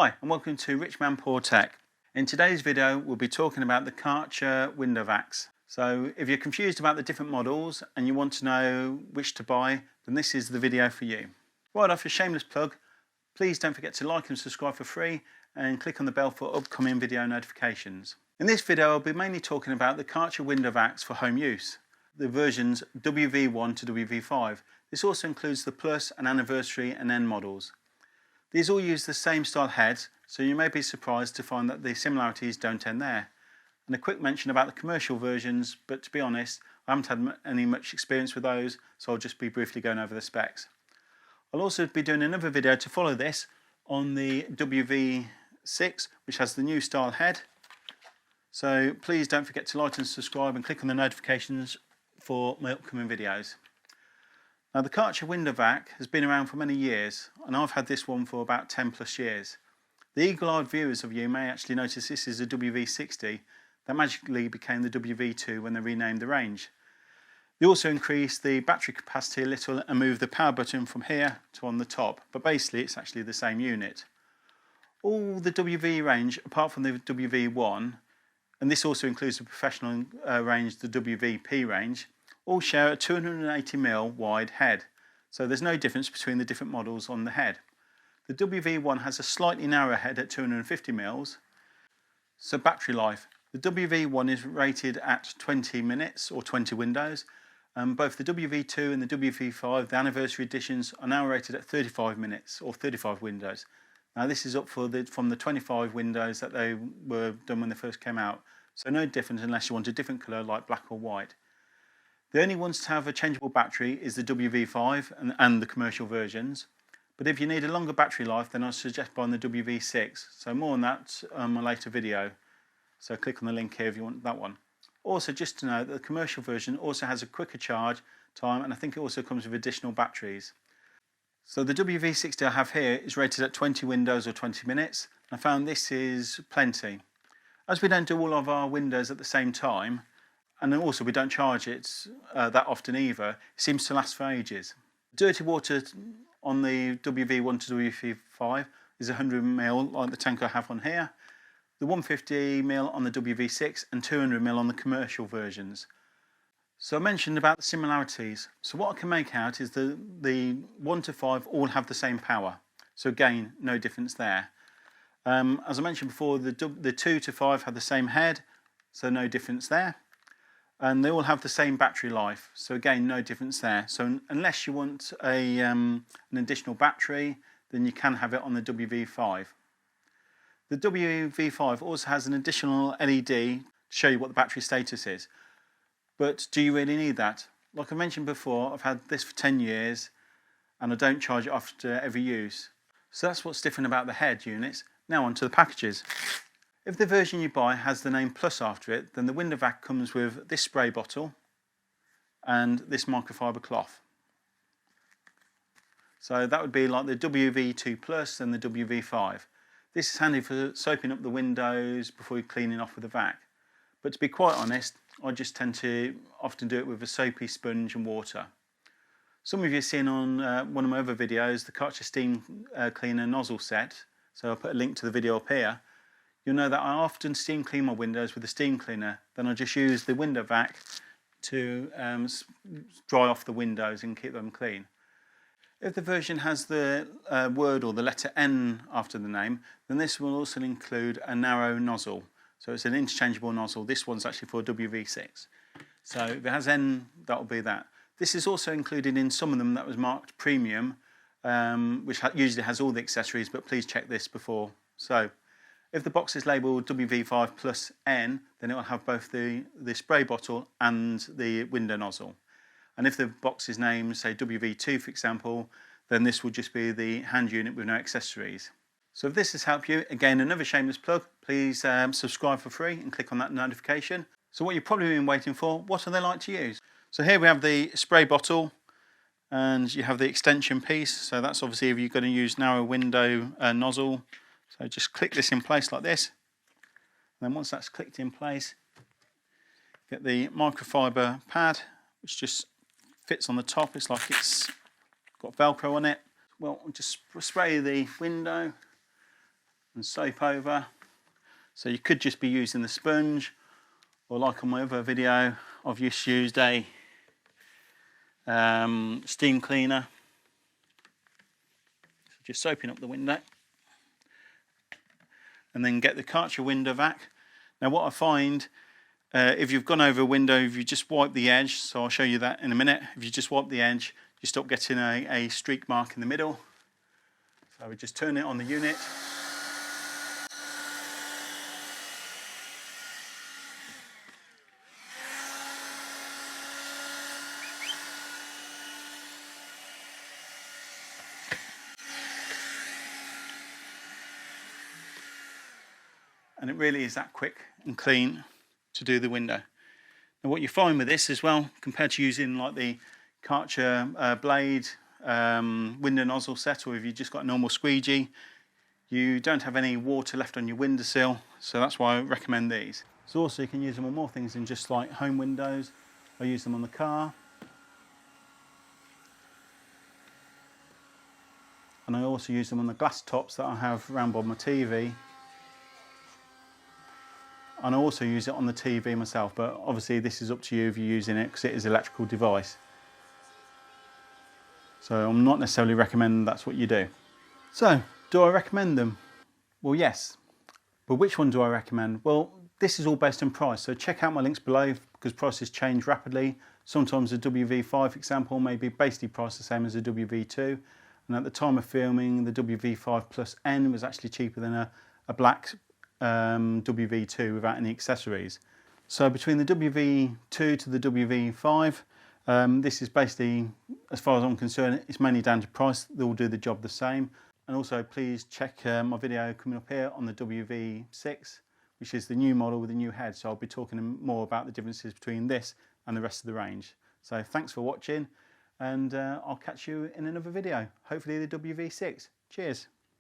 Hi and welcome to Rich Man Poor Tech. In today's video we'll be talking about the Karcher window vacs. So if you're confused about the different models and you want to know which to buy, then this is the video for you. Right off, a shameless plug, please don't forget to like and subscribe for free and click on the bell for upcoming video notifications. In this video I'll be mainly talking about the Karcher window vacs for home use, the versions WV1 to WV5. This also includes the Plus and Anniversary and N models. These all use the same style heads, so you may be surprised to find that the similarities don't end there. And a quick mention about the commercial versions, but to be honest, I haven't had much experience with those, so I'll just be briefly going over the specs. I'll also be doing another video to follow this on the WV6, which has the new style head. So please don't forget to like and subscribe and click on the notifications for my upcoming videos. Now the Karcher window vac has been around for many years, and I've had this one for about 10 plus years. The eagle-eyed viewers of you may actually notice this is a WV60 that magically became the WV2 when they renamed the range. They also increased the battery capacity a little and moved the power button from here to on the top, but basically it's actually the same unit. All the WV range, apart from the WV1, and this also includes the professional range, the WVP range, all share a 280mm wide head, so there's no difference between the different models on the head. The WV1 has a slightly narrower head at 250mm. So battery life, the WV1 is rated at 20 minutes or 20 windows, and both the WV2 and the WV5, the anniversary editions, are now rated at 35 minutes or 35 windows. Now this is up from the 25 windows that they were done when they first came out, so no difference unless you want a different colour like black or white. The only ones to have a changeable battery is the WV5 and the commercial versions. But if you need a longer battery life, then I suggest buying the WV6. So more on that on a later video. So click on the link here if you want that one. Also, just to note that the commercial version also has a quicker charge time, and I think it also comes with additional batteries. So the WV60 I have here is rated at 20 windows or 20 minutes. I found this is plenty. As we don't do all of our windows at the same time, and then also we don't charge it that often either, it seems to last for ages. Dirty water on the WV1 to WV5 is 100ml like the tank I have on here, the 150ml on the WV6 and 200ml on the commercial versions. So I mentioned about the similarities. So what I can make out is the 1 to 5 all have the same power. So again, no difference there. As I mentioned before, the 2 to 5 have the same head, so no difference there. And they all have the same battery life, so again no difference there. So unless you want an additional battery, then you can have it on the WV5. The WV5 also has an additional LED to show you what the battery status is. But do you really need that? Like I mentioned before, I've had this for 10 years and I don't charge it after every use. So that's what's different about the head units. Now on to the packages. If the version you buy has the name Plus after it, then the window vac comes with this spray bottle and this microfiber cloth. So that would be like the WV2 Plus and the WV5. This is handy for soaping up the windows before you're cleaning off with the vac. But to be quite honest, I just tend to often do it with a soapy sponge and water. Some of you have seen on one of my other videos the Karcher steam cleaner nozzle set, so I'll put a link to the video up here. You'll know that I often steam clean my windows with a steam cleaner. Then I just use the window vac to dry off the windows and keep them clean. If the version has the word or the letter N after the name, then this will also include a narrow nozzle. So it's an interchangeable nozzle. This one's actually for WV6. So if it has N, that'll be that. This is also included in some of them that was marked premium, which usually has all the accessories, but please check this before. So if the box is labelled WV5 plus N, then it will have both the spray bottle and the window nozzle. And if the box is named, say WV2 for example, then this will just be the hand unit with no accessories. So if this has helped you, again another shameless plug, please subscribe for free and click on that notification. So what you've probably been waiting for, what are they like to use? So here we have the spray bottle and you have the extension piece. So that's obviously if you're going to use narrow window nozzle. So just click this in place like this. And then once that's clicked in place, get the microfiber pad, which just fits on the top. It's like it's got Velcro on it. Well, just spray the window and soap over. So you could just be using the sponge, or like on my other video, I've just used a steam cleaner. So just soaping up the window. And then get the Karcher window vac. Now what I find, if you've gone over a window, if you just wipe the edge, so I'll show you that in a minute, if you just wipe the edge, you stop getting a streak mark in the middle. So we just turn it on the unit. And it really is that quick and clean to do the window. Now what you find with this as well, compared to using like the Karcher blade window nozzle set, or if you've just got a normal squeegee, you don't have any water left on your windowsill, so that's why I recommend these. So also you can use them on more things than just like home windows. I use them on the car. And I also use them on the glass tops that I have around by my TV. And I also use it on the TV myself, but obviously this is up to you if you're using it, because it is an electrical device. So I'm not necessarily recommending that's what you do. So, do I recommend them? Well, yes. But which one do I recommend? Well, this is all based on price, so check out my links below, because prices change rapidly. Sometimes a WV5 example may be basically priced the same as a WV2, and at the time of filming, the WV5 plus N was actually cheaper than a black WV2 without any accessories. So between the WV2 to the WV5, this is basically, as far as I'm concerned, it's mainly down to price. They will do the job the same. And also please check my video coming up here on the WV6, which is the new model with the new head. So I'll be talking more about the differences between this and the rest of the range. So thanks for watching, and I'll catch you in another video, hopefully the WV6. Cheers.